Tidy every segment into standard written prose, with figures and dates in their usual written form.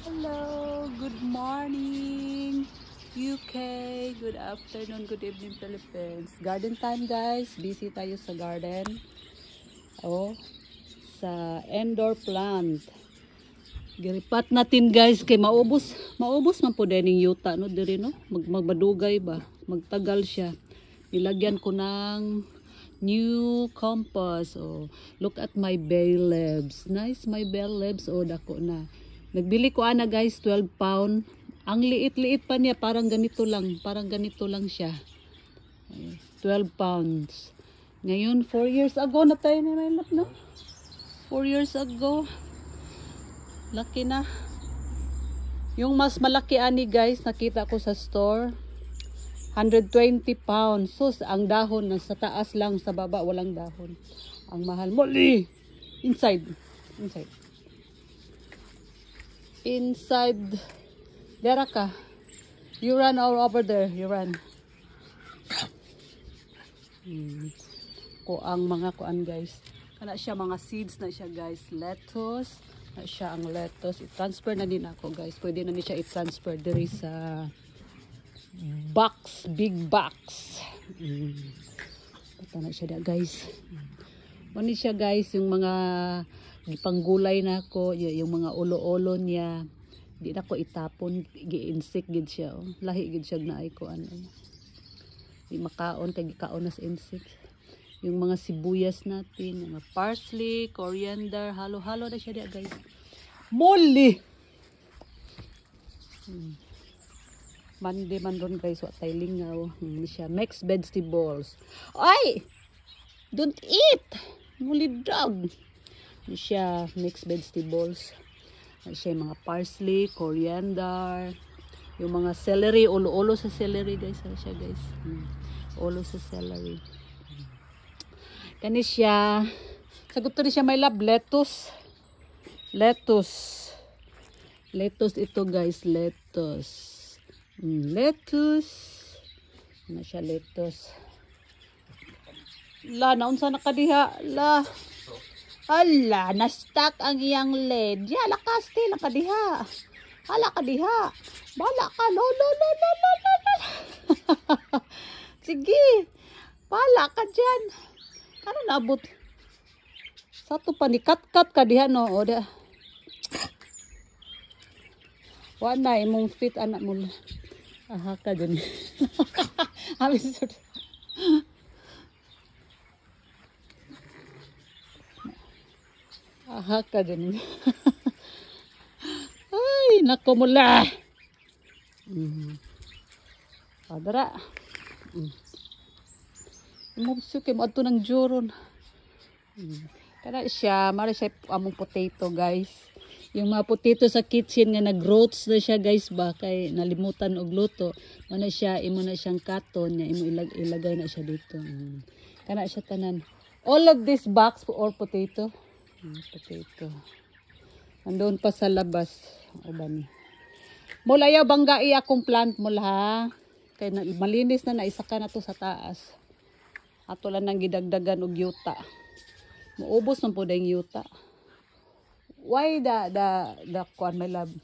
Hello, good morning UK, good afternoon, good evening Philippines. Garden time guys, busy tayo sa garden. Sa indoor plant. Giripat natin guys kay maubos man po din yung yuta no diri no. Magmadugay ba, magtagal siya. Nilagyan ko ng new compost. Look at my bay leaves. Nice my bay leaves. Dako na. Nagbili ko ana guys, 12 pound. Ang liit-liit pa niya, parang ganito lang siya. 12 pounds. Ngayon, 4 years ago na tayo na may lap, no? 4 years ago. Laki na. Yung mas malaki ani guys, nakita ko sa store. 120 pounds. So, ang dahon nasa taas lang, sa baba walang dahon. Ang mahal. Moli! Inside. Dera ka. You run all over there. You run. Ang mga kuan guys. Kana siya mga seeds na siya guys. Lettuce. Na siya ang lettuce. I-transfer na din ako guys. Pwede na ni siya i-transfer diri sa box. Big box. Ito na siya da guys. Ano siya guys. Yung mga gipanggulay na ako, yung mga ulo-ulo niya, di na ko itapon, gi-insect gid siya. Lahi gid siya na ay ko ano. Di makaon kay gikaon na sa insect. Yung mga sibuyas natin, yung mga parsley, coriander, halo-halo na siya diya guys. Moli. Mande man ron guys, wa tay lingaw. Siya mixed vegetables. Ay! Don't eat. Moli dog. Siya mixed vegetables. Siya yung mga parsley, coriander, yung mga celery, ulo-ulo sa celery guys. Siya guys. Ulo sa celery. Kani siya. Sagot to rin siya may lab. Lettuce ito guys. Lettuce. Ano siya lettuce. Naunsa nakadiha. Ala, na-stuck ang iyang led. Ya, lakas ti, lakadiha. Lakadiha. Bala ka, lo. Sige, bala ka dyan. Ano naabot? Sa to pa ni kat-kat ka diha, no? Oda. Wala, imong fit anak mo. Aha ka dyan. Habis ito. Aha ka din. Ay, nako mula. Padara. Mubso kay mo adto ng juron. Kana siya, mara siya among potato guys. Yung mga potato sa kitchen nga nag-rots na siya guys ba kay nalimutan og luto. Mana siya imo na siyang katon nya imo ilagay na siya dito. Kana siya tanan. All of this box or potato. Potato. Andun pa sa labas. Mula yaw banggai akong plant mula ha. Kaya malinis na naisaka na to sa taas. Ato lang nang gidagdagan og yuta. Maubos man po dayong yuta. Why the kuan my love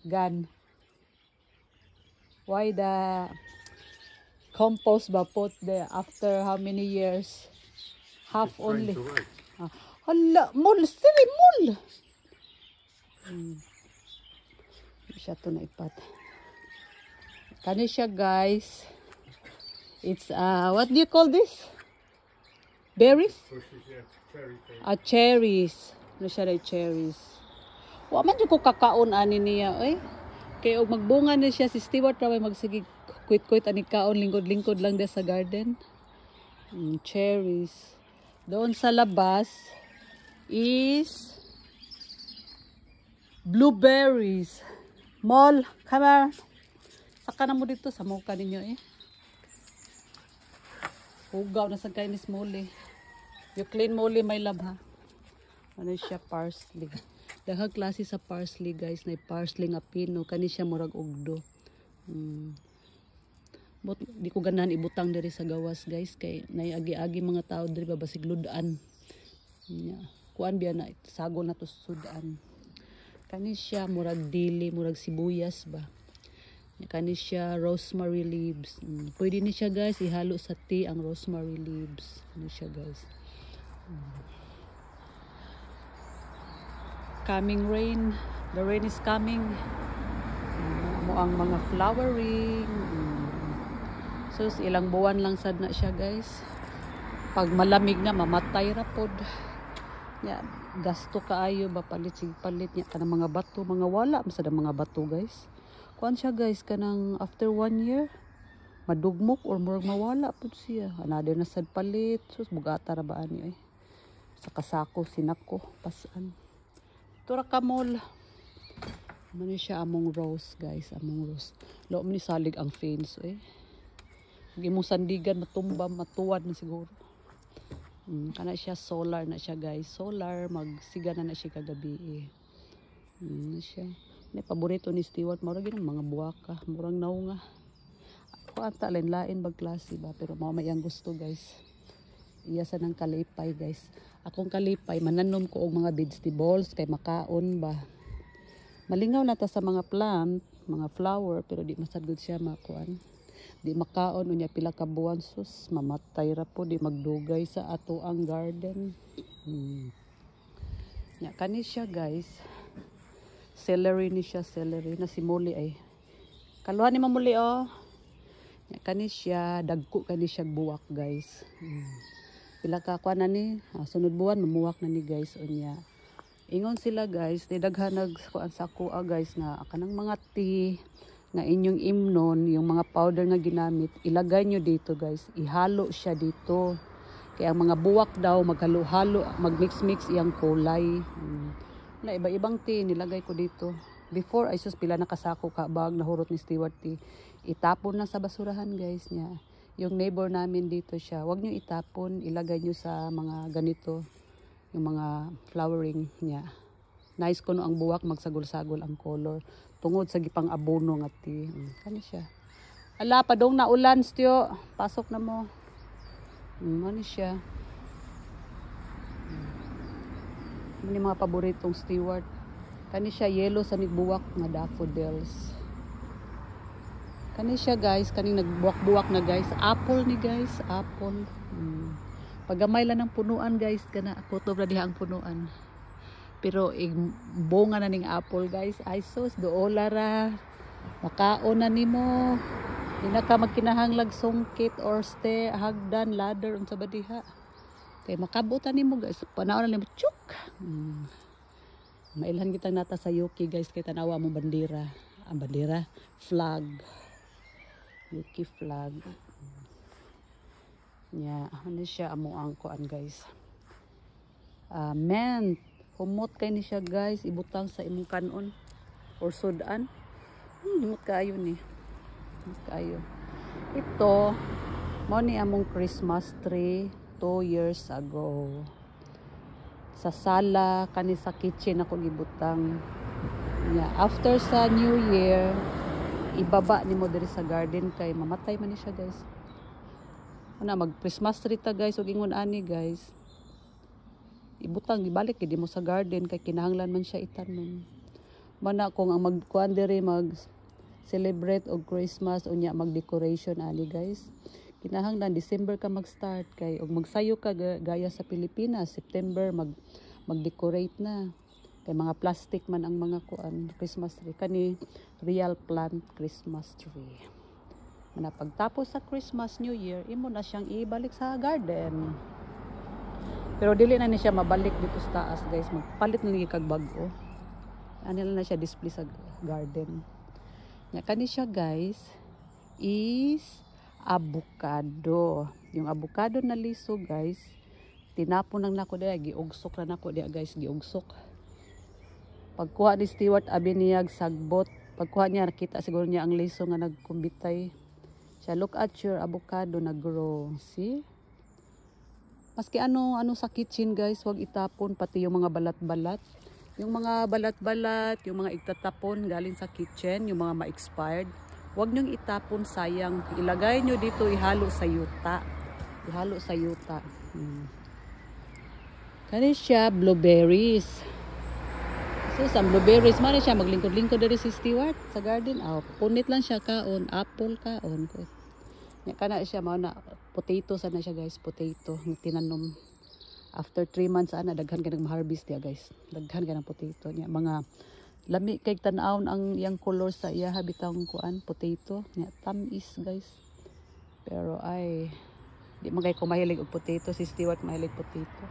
gun? Why the compost ba put there after how many years? Half only. Hala, mul, siri, mul. Siya to na ipat. Kani siya guys. It's, what do you call this? Berries? Cherries. Ano siya na cherries. Man dyan ko kakaon ani niya, eh. Kaya magbunga na siya, si Stewart raway magsige kuit-kuit ani kaon, lingkod-lingkod lang dia sa garden. Cherries. Doon sa labas is blueberries. Mall, come on. Saka na mo dito sa mukha ninyo eh. Hugaw na sa kainis muli. You clean muli my love ha. Ano siya parsley. Dahag klase sa parsley guys. Na parsley nga pino. Kani siya murag ugdo. Di ko ganahan ibutang diri sa gawas guys. Kay naiagi-agi mga tao diri babasig ludaan. Kuan biya na sago na to sudan. Kani siya murag dili, murag sibuyas ba. Kani siya rosemary leaves. Pwede ni siya guys ihalo sa tea ang rosemary leaves. Kani siya guys. Coming rain. The rain is coming. Mo ang mga flowering. So ilang buwan lang sad na siya guys. Pag malamig na mamatay ra pod. Ya, gasto kaayo ba palit niya kanang mga bato, mga wala masada mga bato guys. Kuan siya guys kanang after 1 year madugmok or murag mawala pud siya. Another na sad palit. Sus bugata ra ba ani ay. Sa kasako sinako pasan. Tura kamol. Mani siya among rose guys, among rose. Lo ni salig ang fence eh. Gi mo sandigan matumba matuwad na siguro. Kana siya solar na siya guys. Solar magsiga na siya kagabi eh. Siya. Ni paborito ni Stewart murag gyud mga buwaka, murang naunga. Ako ata lain-lain bag klase ba pero mao may ang gusto guys. Iya sa nang kalipay guys. Akong kalipay mananom ko og mga vegetables kay makaon ba. Malingaw na ta sa mga plant, mga flower pero di masagod siya makuan. Di makaon unya pila ka buwan sus mamatay ra po di magdugay sa ato ang garden. Ya kani siya guys. Celery ni siya, celery na simuli ay. Kaluhan ni mamuli oh. Ya kani siya dagko kani siya buwak guys. Pila ka kuan na ni sunod buwan mamuwak na ni guys unya. Ingon sila guys, daghan nagkuan sa kuha guys nga kanang mga tea nga inyong imnon, yung mga powder nga ginamit, ilagay nyo dito guys. Ihalo siya dito. Kaya ang mga buwak daw, maghalo-halo, magmix-mix iyang kulay. Na iba-ibang tea, nilagay ko dito. Before, ay sus, pila nakasako ka bag, nahurot ni Stewart tea. Itapon na sa basurahan guys niya. Yung neighbor namin dito siya, wag nyo itapon, ilagay nyo sa mga ganito. Yung mga flowering niya. Nice ko no ang buwak, magsagol-sagol ang color. Tungod sa gipang abono nga ti. Kani siya. Ala padong na ulan styo. Pasok na mo. Ano siya. Mani mga paboritong Stewart. Kani siya yellow sa nigbuwak nga daffodils. Kani siya guys, kaning nagbuwak-buwak na guys. Apple ni guys, apple. Pagamay lang ng punuan guys, kana ako to diha ang punuan. Pero bunga na ning apple guys. Ay sus, doola ra. Makaon na nimo. Di na ka magkinahanglag sungkit or hagdan, ladder, unsa ba diha. Kay makabutan nimo guys. Panahon na nimo, chuk! Mailhan kitang nata sa Yuki guys. Kay tanawa mo bandera. Ang bandera, flag. Yuki flag. Yeah, ano siya amo ang kuan guys. Mint. Humot kay ni siya guys, ibutang sa imong kanon or sudan. Humot kayo ni. Humot kayo. Ito, mo ni among Christmas tree 2 years ago. Sa sala, kani sa kitchen ako gibutang. Yeah, after sa New Year, ibaba ni mo diri sa garden kay mamatay man ni siya guys. Una mag Christmas tree ta guys, ug ingon ani guys. Ibutang gibalik gid mo sa garden kay kinahanglan man siya itanom. Mana kung ang magkuan diri mag celebrate og Christmas unya mag-decoration ani guys. Kinahanglan December ka mag-start kay og magsayo ka gaya sa Pilipinas, September mag-decorate na. Kay mga plastic man ang mga kuan Christmas tree kani real plant Christmas tree. Mana pagtapos sa Christmas New Year, imo na siyang ibalik sa garden. Pero dili na ni siya mabalik dito sa taas guys. Magpalit na ni kag bag-o. Ano na siya display sa garden. Nya kani siya guys is avocado. Yung avocado na liso guys, tinapon lang nako diya, giugsok ra nako diya guys, giugsok. Pagkuha ni Stewart abi niyag sagbot. Pagkuha niya nakita siguro niya ang liso nga nagkumbitay. Siya look at your avocado na grow. See? Maski ano sa kitchen guys, wag itapon pati yung mga balat-balat. Yung mga balat-balat, yung mga igtatapon galing sa kitchen, yung mga ma-expired, wag nyong itapon, sayang. Ilagay nyo dito, ihalo sa yuta. Ihalo sa yuta. Kani siya blueberries. So, sa blueberries man siya maglingkod-lingkod diri si Stewart sa garden. Punit lang siya kaon, apple kaon ko. Nya kana siya mao na potato sana siya guys, potato ng tinanom. After 3 months ana daghan ka nang harvest ya guys. Daghan ka ng potato nya mga lami kay tan-awon ang yang color sa iya habitang kuan potato nya tamis guys. Pero ay di man kay ko mahilig og potato, si Stewart mahilig potato.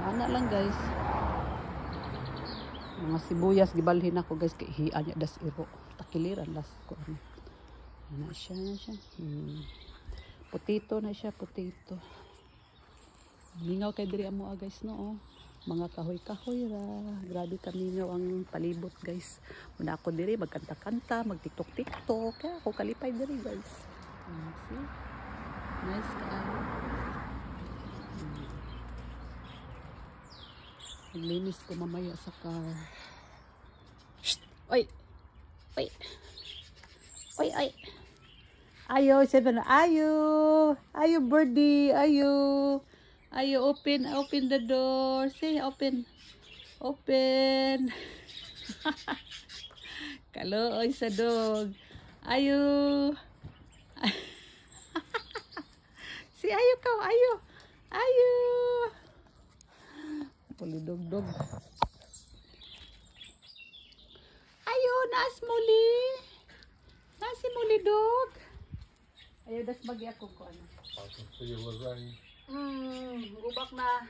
Ana lang guys. Mga sibuyas gibalhin ako guys kay hiya nya das iro. Takiliran las ko ano. Na siya. Potato na siya, potato. Mingaw kay diri amo guys no. Mga kahoy-kahoy ra. Grabe ka mingaw ang palibot guys. Muna ako diri magkanta-kanta, mag-tiktok-tiktok. Kaya ako kalipay diri guys. See? Nice kayo. Naglinis ko mamaya sa car. Shh! Oy! Oy! Oy! Oy! Ayo! Sabi na, ayo! Ayo birdie! Ayo! Ayo! Open! Open the door! Say, open! Open! Kalooy sa dog! Ayo! Si ayo ka! Ayo! Ayo! Pulidog-dog. Ayo, naas muli. Nasi muli dog. Ayo, das bagi ako ko ano. I can feel the rain. Gubak na.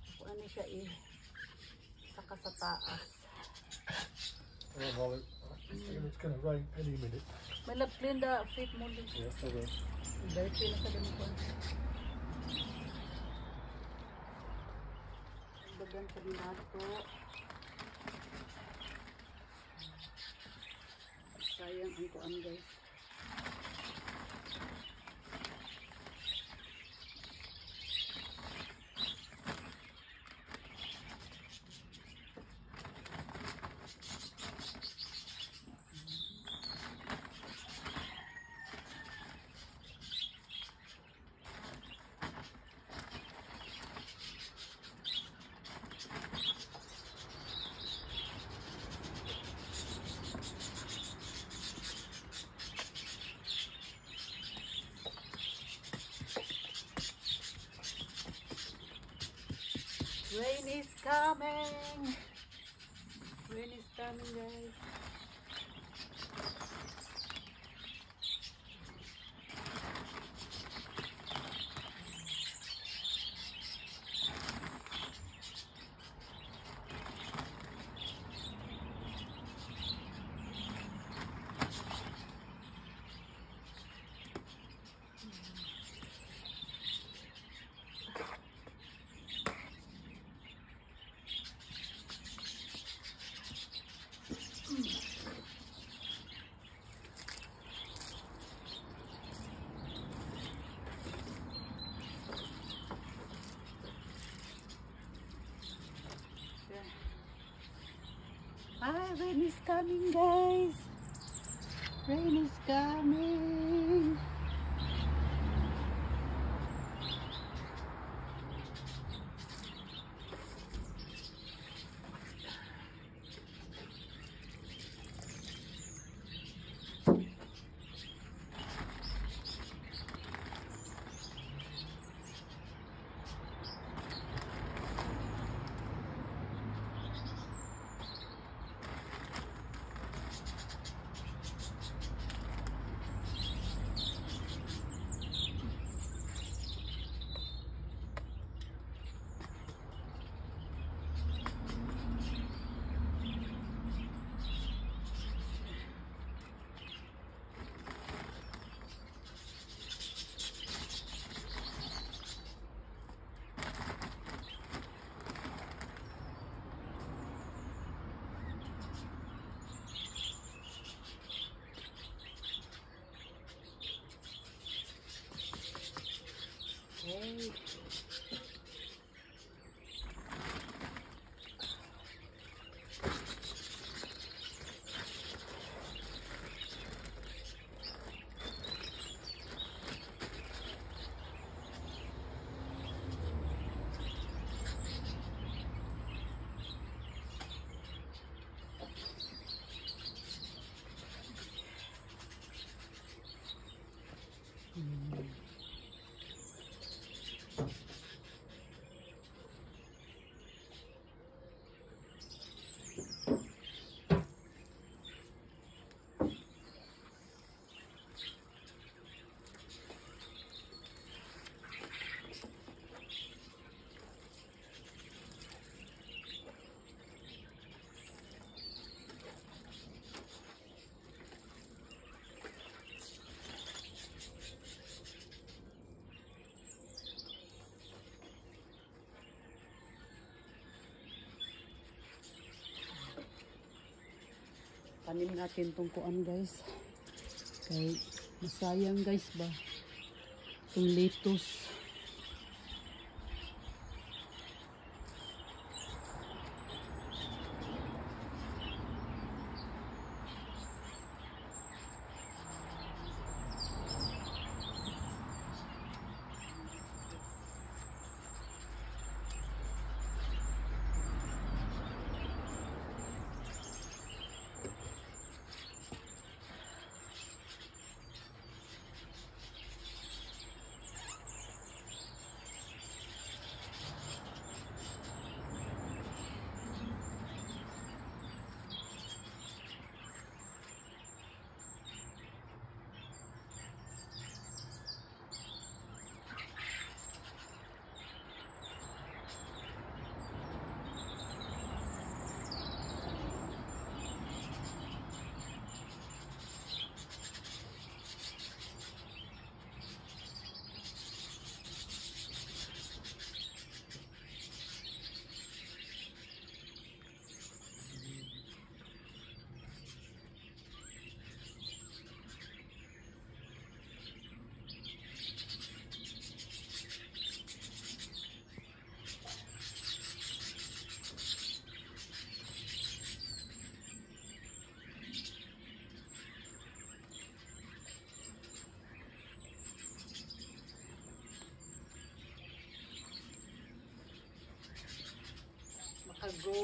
Ako ano siya saka sa taas. Oh, well, it's going to rain any minute. May clean the feet muli. Yeah, okay. Dirty na sa ganito. Bagan sa binato. Sayang ang kuan guys. Rain is coming. Rain is coming, guys. Rain is coming, guys. Rain is coming. tanim natin tong kuan guys. Kay masayang guys ba. Itong lettuce.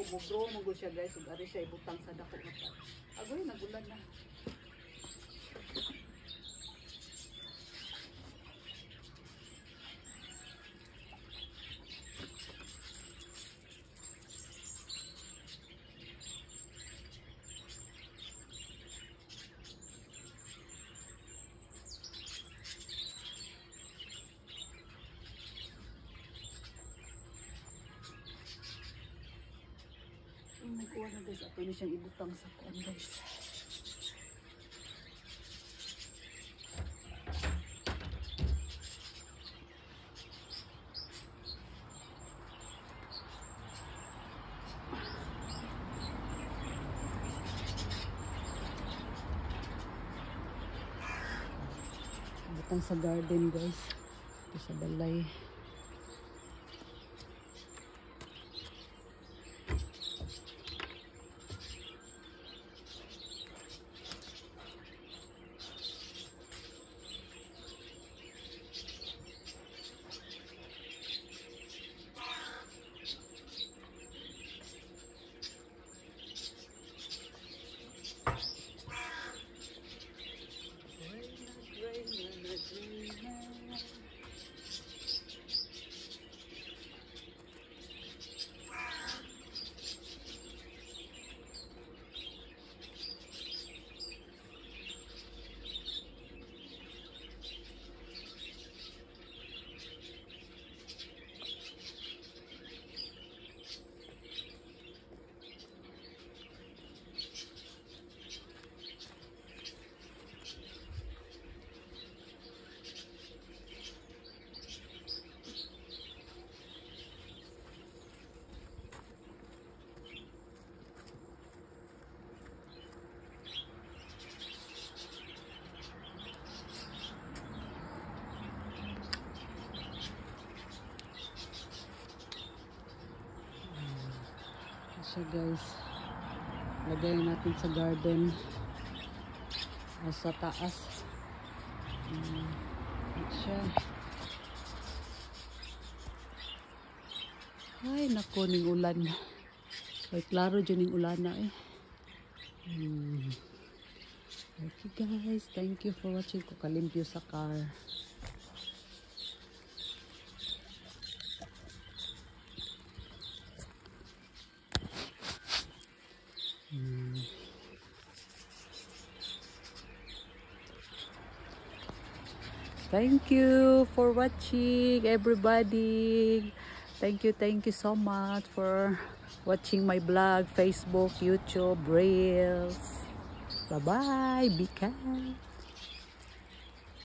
Mag-grow mo siya guys, ug ari siya ibutang sa dako mata. Agoy nagulan na. Nagkuha na guys, ato na siyang ibutang sa kuan guys. Ibutang sa garden guys. Ito sa balay. Siya guys, lagay natin sa garden o sa taas. Siya. Ay nako, ning ulan. Ay klaro dyan ning ulan na eh. Okay guys, thank you for watching. Kukalimpyo sa car. Thank you for watching everybody. Thank you so much for watching my blog, Facebook, YouTube, Reels. Bye bye, be kind.